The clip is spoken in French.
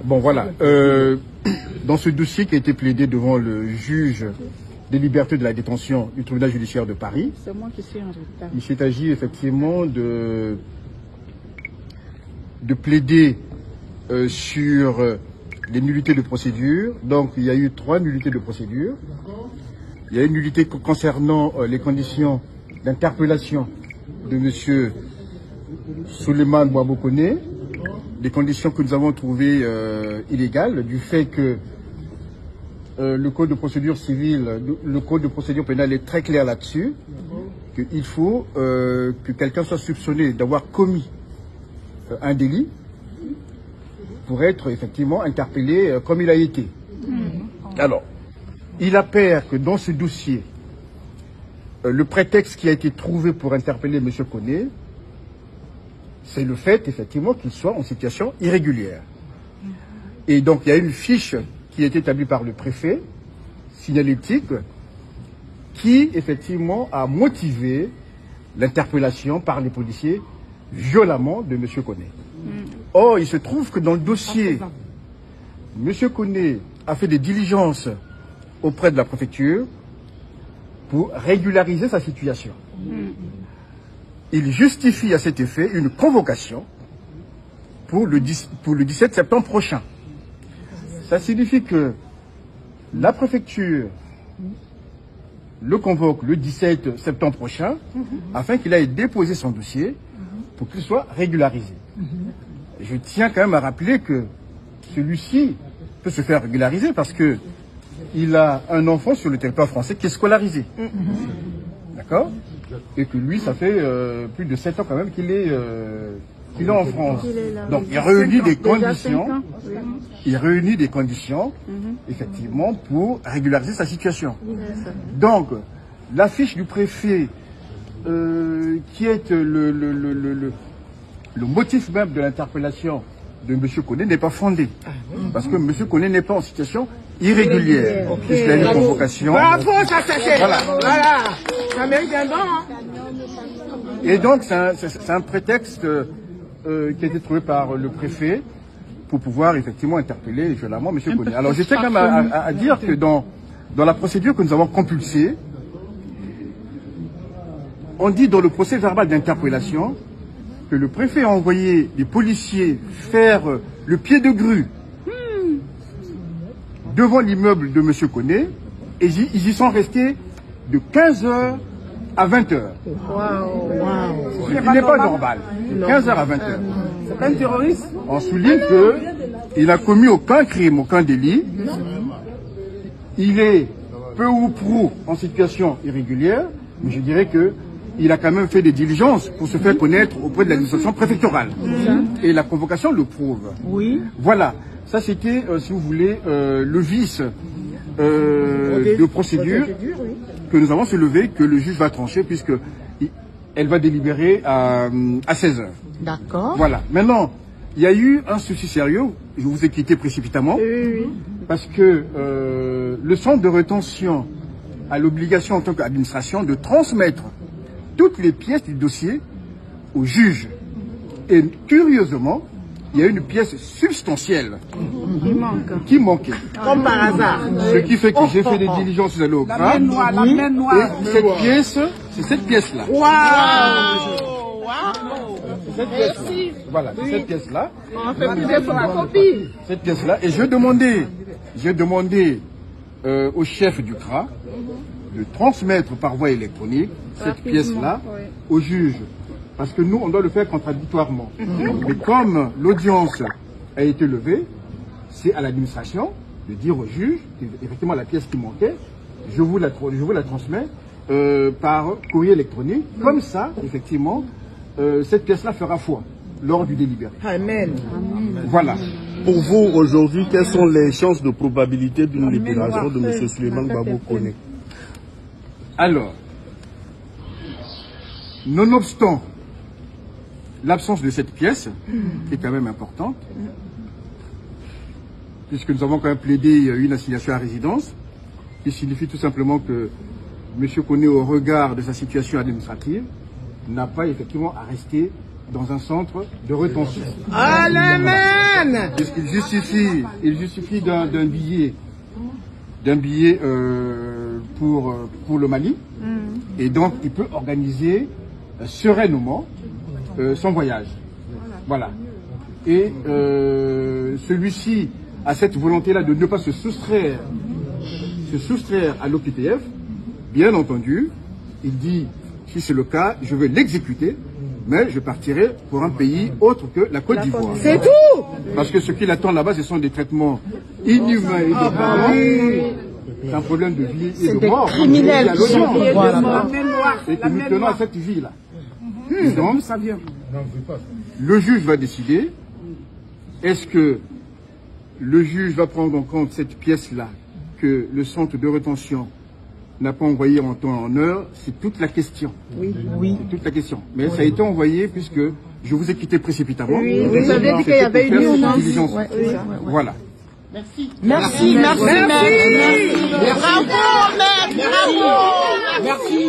Bon, voilà. Dans ce dossier qui a été plaidé devant le juge des libertés de la détention du tribunal judiciaire de Paris, c'est moi qui suis en retard. Il s'est agi effectivement de plaider sur les nullités de procédure. Donc, il y a eu 3 nullités de procédure. Il y a une nullité concernant les conditions d'interpellation de M. Souleymane Gbagbo Koné, des conditions que nous avons trouvées illégales, du fait que le code de procédure civile, le code de procédure pénale est très clair là-dessus, qu'il faut que quelqu'un soit soupçonné d'avoir commis un délit pour être effectivement interpellé comme il a été. Alors, il apparaît que dans ce dossier, le prétexte qui a été trouvé pour interpeller M. Koné, c'est le fait, effectivement, qu'il soit en situation irrégulière. Et donc, il y a une fiche qui a été établie par le préfet, signalétique, qui, effectivement, a motivé l'interpellation par les policiers violemment de M. Koné. Or, il se trouve que dans le dossier, M. Koné a fait des diligences auprès de la préfecture pour régulariser sa situation. Il justifie à cet effet une convocation pour le 17 septembre prochain. Ça signifie que la préfecture le convoque le 17 septembre prochain afin qu'il aille déposer son dossier pour qu'il soit régularisé. Je tiens quand même à rappeler que celui-ci peut se faire régulariser parce que il a un enfant sur le territoire français qui est scolarisé. D'accord? Et que lui, ça fait plus de 7 ans quand même qu'il est en France. Donc il réunit des conditions, effectivement, pour régulariser sa situation. Donc, la fiche du préfet, qui est le motif même de l'interpellation de M. Koné, n'est pas fondée. Parce que M. Koné n'est pas en situation irrégulière. Puisqu'il y a une convocation. Bravo, ça c'est voilà. Ça mérite un don. Et donc, c'est un prétexte qui a été trouvé par le préfet pour pouvoir effectivement interpeller violemment M. Koné. Alors, je tiens quand même à dire que dans la procédure que nous avons compulsée, on dit dans le procès verbal d'interpellation que le préfet a envoyé des policiers faire le pied de grue devant l'immeuble de M. Koné et ils y sont restés de 15h à 20h. Ce qui n'est pas normal. De 15h à 20h. C'est pas un terroriste? On souligne qu'il n'a commis aucun crime, aucun délit. Il est peu ou prou en situation irrégulière, mais je dirais qu'il a quand même fait des diligences pour se faire connaître auprès de l'administration préfectorale. Et la convocation le prouve. Oui. Voilà. Ça, c'était, si vous voulez, le vice de procédure que nous avons soulevé, que le juge va trancher, puisqu'elle va délibérer à 16h. D'accord. Voilà. Maintenant, il y a eu un souci sérieux. Je vous ai quitté précipitamment. Parce que le centre de rétention a l'obligation en tant qu'administration de transmettre toutes les pièces du dossier au juge. Et curieusement, il y a une pièce substantielle qui manquait. Comme par hasard. Ce qui fait que j'ai fait des diligences à l'eau. La main noire, la main noire. Et cette pièce, c'est cette pièce-là. Cette pièce-là. Voilà, cette pièce-là. On fait plus de la copie. Cette pièce-là. Et j'ai demandé au chef du CRA de transmettre par voie électronique cette pièce-là au juge. Parce que nous, on doit le faire contradictoirement. Mais comme l'audience a été levée, c'est à l'administration de dire au juge, effectivement, la pièce qui manquait, je vous la transmets par courrier électronique. Comme ça, effectivement, cette pièce-là fera foi lors du délibéré. Amen. Voilà. Pour vous, aujourd'hui, quelles sont les chances de probabilité d'une libération de M. Souleymane Gbagbo Koné? Alors, nonobstant l'absence de cette pièce, qui est quand même importante, puisque nous avons quand même plaidé une assignation à résidence, qui signifie tout simplement que M. Koné, au regard de sa situation administrative, n'a pas effectivement à rester dans un centre de rétention. Amen. Puisqu'il justifie d'un billet pour le Mali, et donc il peut organiser sereinement son voyage. Voilà. Et celui-ci a cette volonté-là de ne pas se soustraire à l'OQTF. Bien entendu, il dit, si c'est le cas, je vais l'exécuter, mais je partirai pour un pays autre que la Côte d'Ivoire. C'est tout. Parce que ce qu'il attend là-bas, ce sont des traitements inhumains et de c'est un problème de vie et de mort. Criminels. Et que nous tenons à cette vie-là. Donc, le juge va décider. Est-ce que le juge va prendre en compte cette pièce-là que le centre de rétention n'a pas envoyé en temps et en heure? C'est toute la question. Oui. C'est toute la question. Mais ça a été envoyé puisque je vous ai quitté précipitamment. Oui, vous avez dit qu'il y avait une urgence. Voilà. Merci, merci. Bravo, maître. Bravo. Merci.